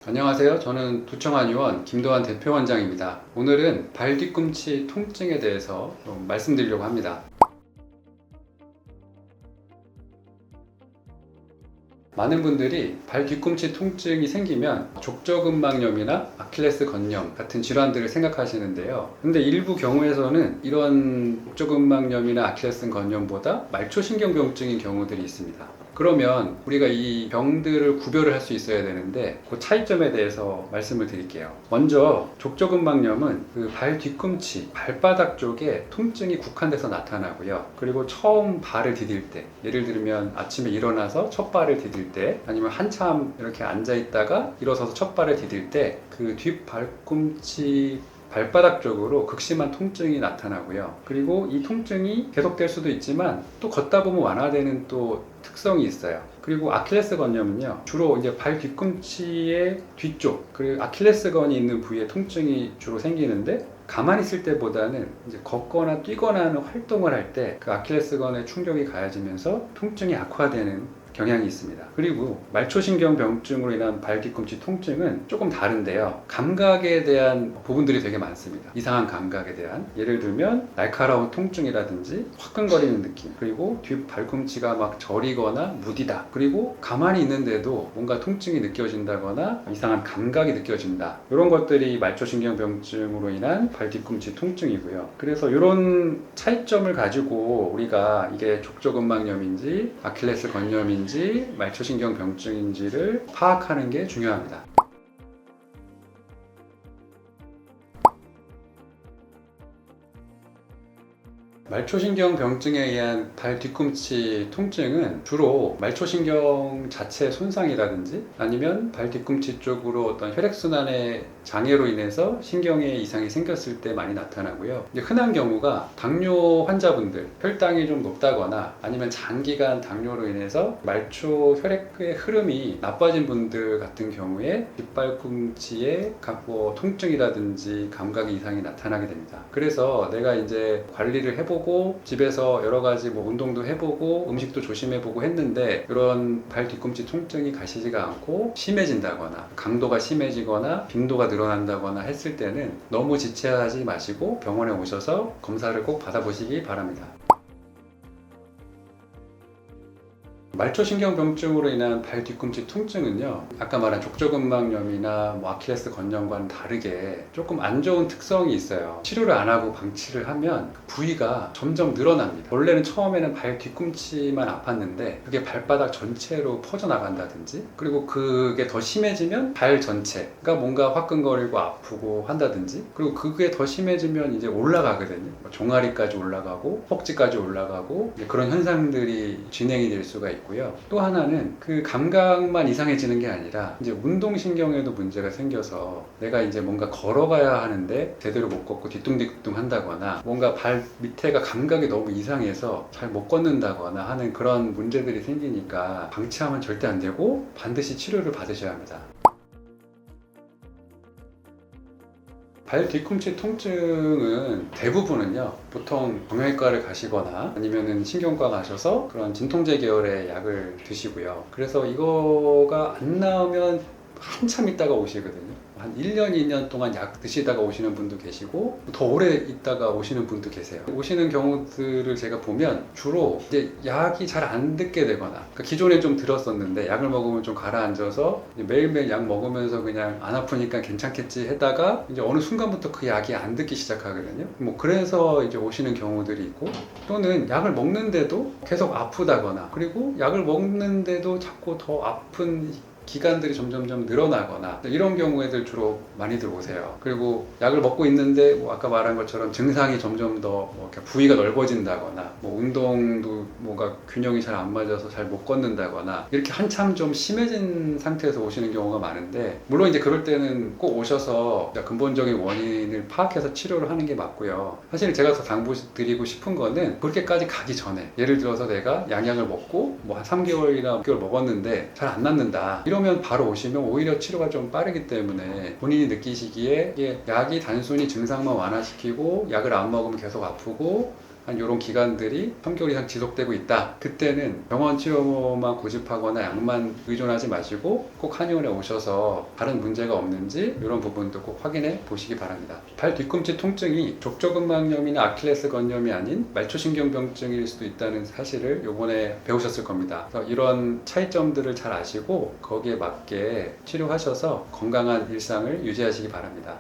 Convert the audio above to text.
안녕하세요. 저는 두청한 의원 김도환 대표원장입니다. 오늘은 발 뒤꿈치 통증에 대해서 좀 말씀드리려고 합니다. 많은 분들이 발 뒤꿈치 통증이 생기면 족저근막염이나 아킬레스 건염 같은 질환들을 생각하시는데요. 근데 일부 경우에서는 이런 족저근막염이나 아킬레스 건염보다 말초신경병증인 경우들이 있습니다. 그러면 우리가 이 병들을 구별을 할 수 있어야 되는데 그 차이점에 대해서 말씀을 드릴게요. 먼저 족저근막염은 그 발 뒤꿈치, 발바닥 쪽에 통증이 국한돼서 나타나고요. 그리고 처음 발을 디딜 때, 예를 들면 아침에 일어나서 첫 발을 디딜 때, 아니면 한참 이렇게 앉아 있다가 일어서서 첫 발을 디딜 때 그 뒷발꿈치 발바닥 쪽으로 극심한 통증이 나타나고요. 그리고 이 통증이 계속될 수도 있지만 또 걷다 보면 완화되는 또 특성이 있어요. 그리고 아킬레스 건염은요, 주로 이제 발 뒤꿈치의 뒤쪽, 그리고 아킬레스건이 있는 부위에 통증이 주로 생기는데, 가만히 있을 때보다는 이제 걷거나 뛰거나 하는 활동을 할 때 그 아킬레스건에 충격이 가해지면서 통증이 악화되는 경향이 있습니다. 그리고 말초신경병증으로 인한 발 뒤꿈치 통증은 조금 다른데요. 감각에 대한 부분들이 되게 많습니다. 이상한 감각에 대한, 예를 들면 날카로운 통증이라든지 화끈거리는 느낌, 그리고 뒷 발꿈치가 막 저리거나 무디다, 그리고 가만히 있는데도 뭔가 통증이 느껴진다거나 이상한 감각이 느껴진다, 이런 것들이 말초신경병증으로 인한 발 뒤꿈치 통증이고요. 그래서 이런 차이점을 가지고 우리가 이게 족저근막염인지 아킬레스 건염인지 말초신경병증인지를 파악하는 게 중요합니다. 말초신경병증에 의한 발 뒤꿈치 통증은 주로 말초신경 자체 손상이라든지 아니면 발 뒤꿈치 쪽으로 어떤 혈액순환의 장애로 인해서 신경에 이상이 생겼을 때 많이 나타나고요. 이제 흔한 경우가 당뇨 환자분들, 혈당이 좀 높다거나 아니면 장기간 당뇨로 인해서 말초 혈액의 흐름이 나빠진 분들 같은 경우에 뒷발꿈치에 통증이라든지 감각 이상이 나타나게 됩니다. 그래서 내가 이제 관리를 해보고 집에서 여러 가지 운동도 해보고 음식도 조심해보고 했는데 이런 발 뒤꿈치 통증이 가시지가 않고 심해진다거나 강도가 심해지거나 빈도가 늘어난다거나 했을 때는 너무 지체하지 마시고 병원에 오셔서 검사를 꼭 받아보시기 바랍니다. 말초신경병증으로 인한 발 뒤꿈치 통증은요, 아까 말한 족저근막염이나 아킬레스 건염과는 다르게 조금 안 좋은 특성이 있어요. 치료를 안 하고 방치를 하면 그 부위가 점점 늘어납니다. 원래는 처음에는 발 뒤꿈치만 아팠는데 그게 발바닥 전체로 퍼져나간다든지, 그리고 그게 더 심해지면 발 전체가 뭔가 화끈거리고 아프고 한다든지, 그리고 그게 더 심해지면 이제 올라가거든요. 종아리까지 올라가고 허벅지까지 올라가고 그런 현상들이 진행이 될 수가 있고, 또 하나는 그 감각만 이상해지는 게 아니라 이제 운동신경에도 문제가 생겨서 내가 이제 뭔가 걸어가야 하는데 제대로 못 걷고 뒤뚱뒤뚱 한다거나 뭔가 발 밑에가 감각이 너무 이상해서 잘 못 걷는다거나 하는 그런 문제들이 생기니까 방치하면 절대 안 되고 반드시 치료를 받으셔야 합니다. 발 뒤꿈치 통증은 대부분은요, 보통 정형외과를 가시거나 아니면은 신경과 가셔서 그런 진통제 계열의 약을 드시고요. 그래서 이거가 안 나오면 한참 있다가 오시거든요. 한 1년, 2년 동안 약 드시다가 오시는 분도 계시고 더 오래 있다가 오시는 분도 계세요. 오시는 경우들을 제가 보면 주로 이제 약이 잘 안 듣게 되거나, 그러니까 기존에 좀 들었었는데 약을 먹으면 좀 가라앉아서 매일매일 약 먹으면서 그냥 안 아프니까 괜찮겠지 했다가 이제 어느 순간부터 그 약이 안 듣기 시작하거든요. 그래서 이제 오시는 경우들이 있고, 또는 약을 먹는데도 계속 아프다거나, 그리고 약을 먹는데도 자꾸 더 아픈 기간들이 점점점 늘어나거나, 이런 경우에들 주로 많이들 오세요. 그리고 약을 먹고 있는데 아까 말한 것처럼 증상이 점점 더 부위가 넓어진다거나, 운동도 뭔가 균형이 잘 안 맞아서 잘 못 걷는다거나, 이렇게 한참 좀 심해진 상태에서 오시는 경우가 많은데, 물론 이제 그럴 때는 꼭 오셔서 근본적인 원인을 파악해서 치료를 하는 게 맞고요. 사실 제가 더 당부드리고 싶은 거는 그렇게까지 가기 전에, 예를 들어서 내가 양약을 먹고 한 3개월이나 6개월 먹었는데 잘 안 낫는다, 이러면 바로 오시면 오히려 치료가 좀 빠르기 때문에 본인이 느끼시기에 이게 약이 단순히 증상만 완화시키고 약을 안 먹으면 계속 아프고 한 이런 기간들이 3개월 이상 지속되고 있다. 그때는 병원 치료만 고집하거나 약만 의존하지 마시고 꼭 한의원에 오셔서 다른 문제가 없는지 이런 부분도 꼭 확인해 보시기 바랍니다. 발 뒤꿈치 통증이 족저근막염이나 아킬레스 건염이 아닌 말초신경병증일 수도 있다는 사실을 요번에 배우셨을 겁니다. 그래서 이런 차이점들을 잘 아시고 거기에 맞게 치료하셔서 건강한 일상을 유지하시기 바랍니다.